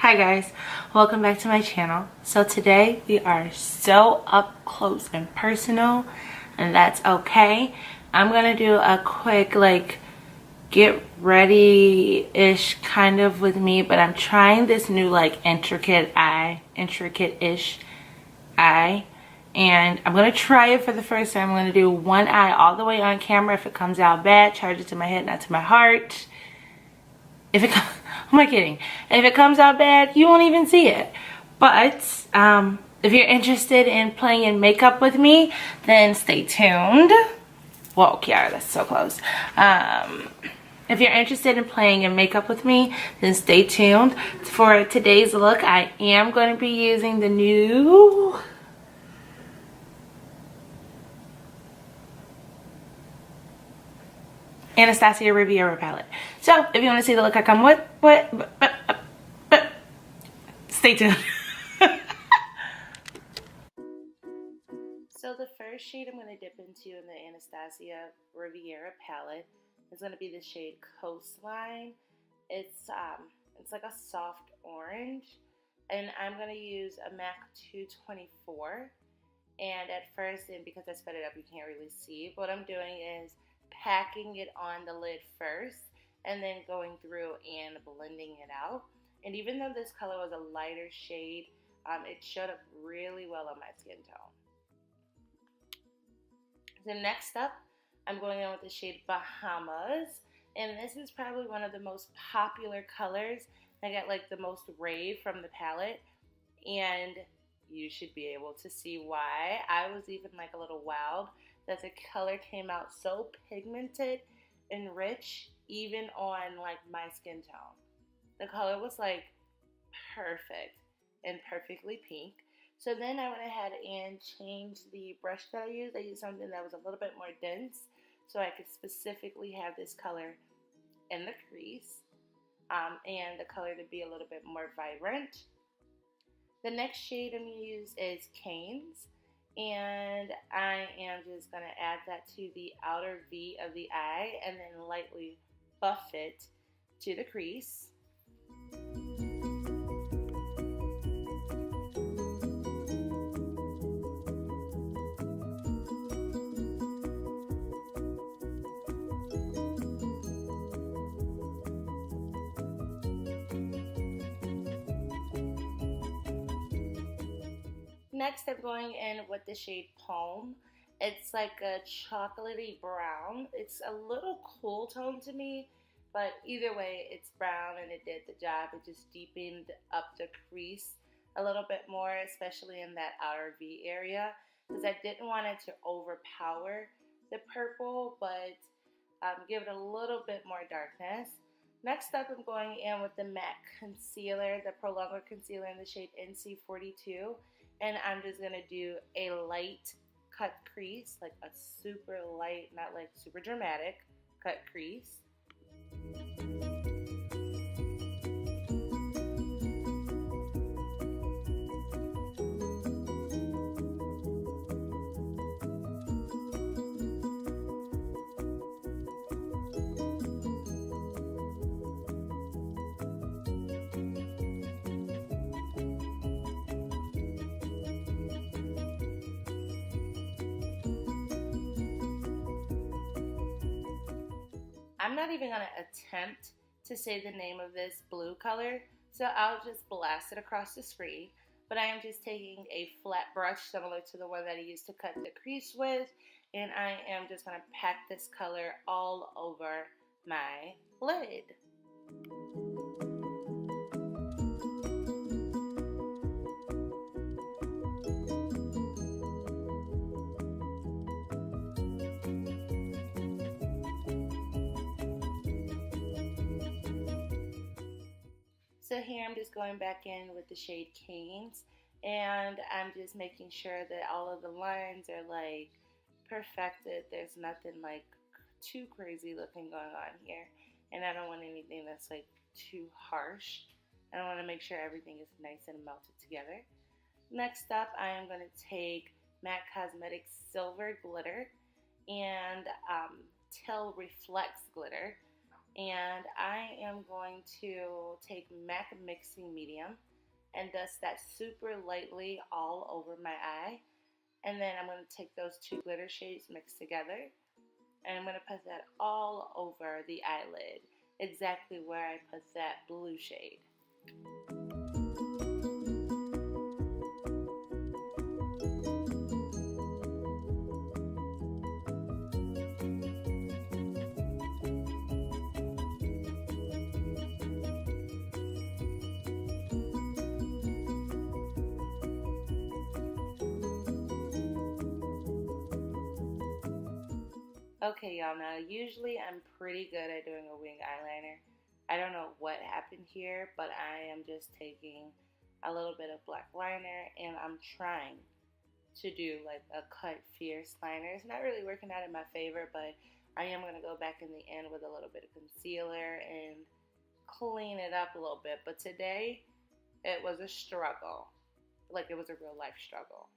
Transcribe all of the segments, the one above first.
Hi guys, welcome back to my channel. So today we are so up close and personal, and that's okay. I'm gonna do a quick get ready-ish kind of with me, but I'm trying this new intricate-ish eye, and I'm gonna try it for the first time. I'm gonna do one eye all the way on camera. If it comes out bad, charge it to my head, not to my heart. If it comes, who am I kidding? If it comes out bad, you won't even see it. But if you're interested in playing in makeup with me, then stay tuned. Whoa, Kiara, that's so close. If you're interested in playing in makeup with me, then stay tuned. For today's look, I am going to be using the new Anastasia Riviera palette. So if you want to see the look I come with, stay tuned. So the first shade I'm going to dip into in the Anastasia Riviera palette is going to be the shade Coastline. It's like a soft orange, and I'm going to use a MAC 224. And at first, and because I sped it up, you can't really see. What I'm doing is packing it on the lid first and then going through and blending it out. And even though this color was a lighter shade, it showed up really well on my skin tone. So next up, I'm going in with the shade Bahamas, and this is probably one of the most popular colors. I got the most rave from the palette, and you should be able to see why. I was even a little wowed that the color came out so pigmented and rich, even on my skin tone. The color was perfect and perfectly pink. So then I went ahead and changed the brush that I used. I used something that was a little bit more dense so I could specifically have this color in the crease and the color to be a little bit more vibrant. The next shade I'm going to use is Canes, and I am just going to add that to the outer V of the eye and then lightly buff it to the crease. Next, I'm going in with the shade Palm. It's like a chocolatey brown. It's a little cool tone to me, but either way, it's brown and it did the job. It just deepened up the crease a little bit more, especially in that outer V area, because I didn't want it to overpower the purple, but give it a little bit more darkness. Next up, I'm going in with the MAC concealer, the Prolonger concealer in the shade NC42. And I'm just going to do a light cut crease, like a super light, not super dramatic cut crease. I'm not even going to attempt to say the name of this blue color, so I'll just blast it across the screen. But I am just taking a flat brush similar to the one that I used to cut the crease with, and I am just going to pack this color all over my lid. So here I'm just going back in with the shade Canes, and I'm just making sure that all of the lines are perfected. There's nothing too crazy looking going on here, and I don't want anything that's too harsh. I want to make sure everything is nice and melted together. Next up, I am going to take MAC Cosmetics Silver Glitter and Till Reflex Glitter. And I am going to take MAC Mixing Medium and dust that super lightly all over my eye. And then I'm going to take those two glitter shades mixed together, and I'm going to put that all over the eyelid, exactly where I put that blue shade. Okay, y'all, now usually I'm pretty good at doing a wing eyeliner. I don't know what happened here, but I am just taking a little bit of black liner and I'm trying to do like a cut fierce liner. It's not really working out in my favor, but I am going to go back in the end with a little bit of concealer and clean it up a little bit. But today, it was a struggle. Like it was a real life struggle.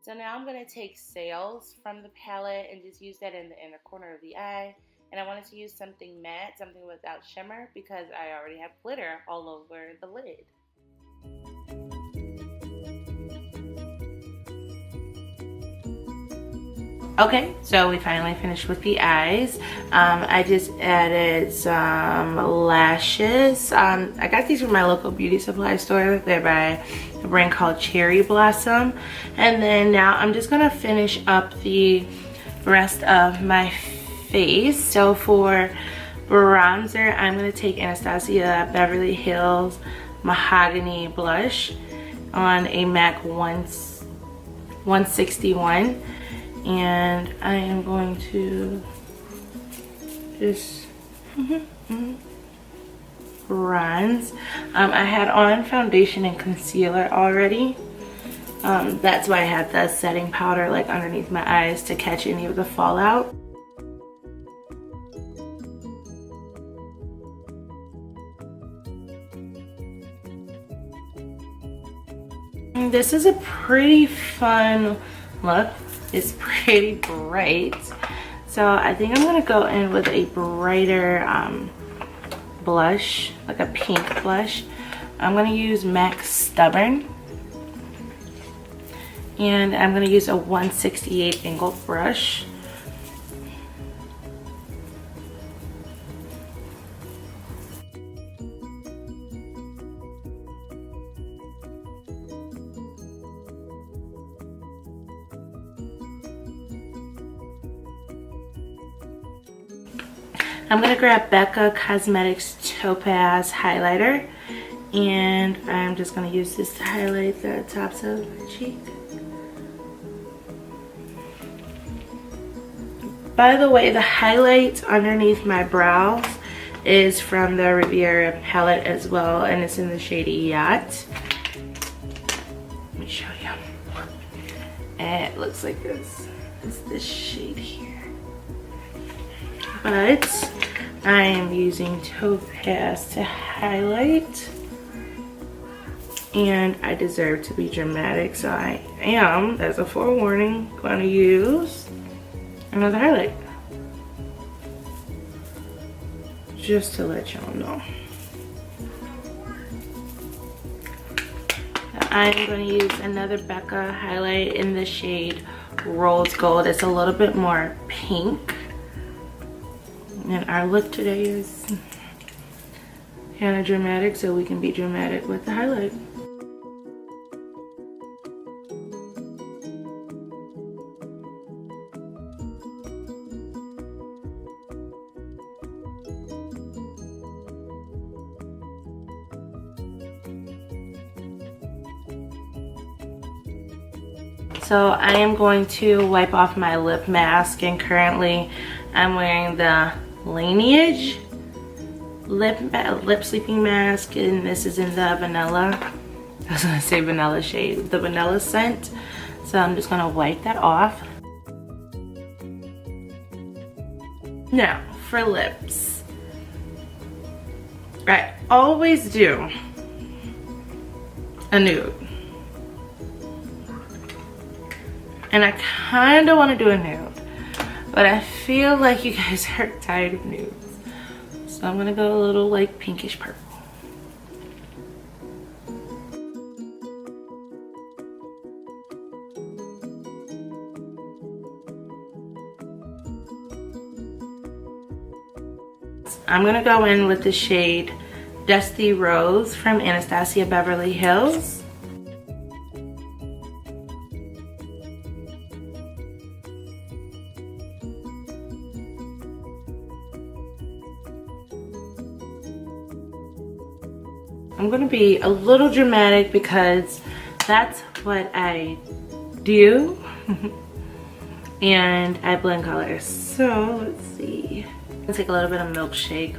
So now I'm going to take Sails from the palette and just use that in the inner corner of the eye. And I wanted to use something matte, something without shimmer, because I already have glitter all over the lid. Okay, so we finally finished with the eyes. I just added some lashes. I got these from my local beauty supply store. They're by a brand called Cherry Blossom. And then now I'm just gonna finish up the rest of my face. So for bronzer, I'm gonna take Anastasia Beverly Hills Mahogany Blush on a MAC 161. And I am going to just bronze. I had on foundation and concealer already. That's why I had the setting powder like underneath my eyes to catch any of the fallout. And this is a pretty fun look. It's pretty bright, so I think I'm gonna go in with a brighter blush, like a pink blush. I'm gonna use MAC Stubborn, and I'm gonna use a 168 angle brush. I'm gonna grab Becca Cosmetics Topaz highlighter, and I'm just gonna use this to highlight the tops of my cheek. By the way, the highlight underneath my brows is from the Riviera palette as well, and it's in the shade Yacht. Let me show you. And it looks like this. It's this shade here. But I am using Topaz to highlight, and I deserve to be dramatic, so I am, as a forewarning, going to use another highlight, just to let y'all know. I'm going to use another Becca highlight in the shade Rose Gold. It's a little bit more pink. And our look today is kind of dramatic, so we can be dramatic with the highlight. So I am going to wipe off my lip mask, and currently I'm wearing the Lineage lip sleeping mask, and this is in the vanilla, I was gonna say vanilla shade, the vanilla scent. So I'm just gonna wipe that off. Now for lips, I always do a nude. And I kind of want to do a nude, but I feel like you guys are tired of nudes. So I'm going to go a little like pinkish purple. I'm going to go in with the shade Dusty Rose from Anastasia Beverly Hills. I'm going to be a little dramatic because that's what I do. And I blend colors. So let's see. I'm going to take a little bit of Milkshake.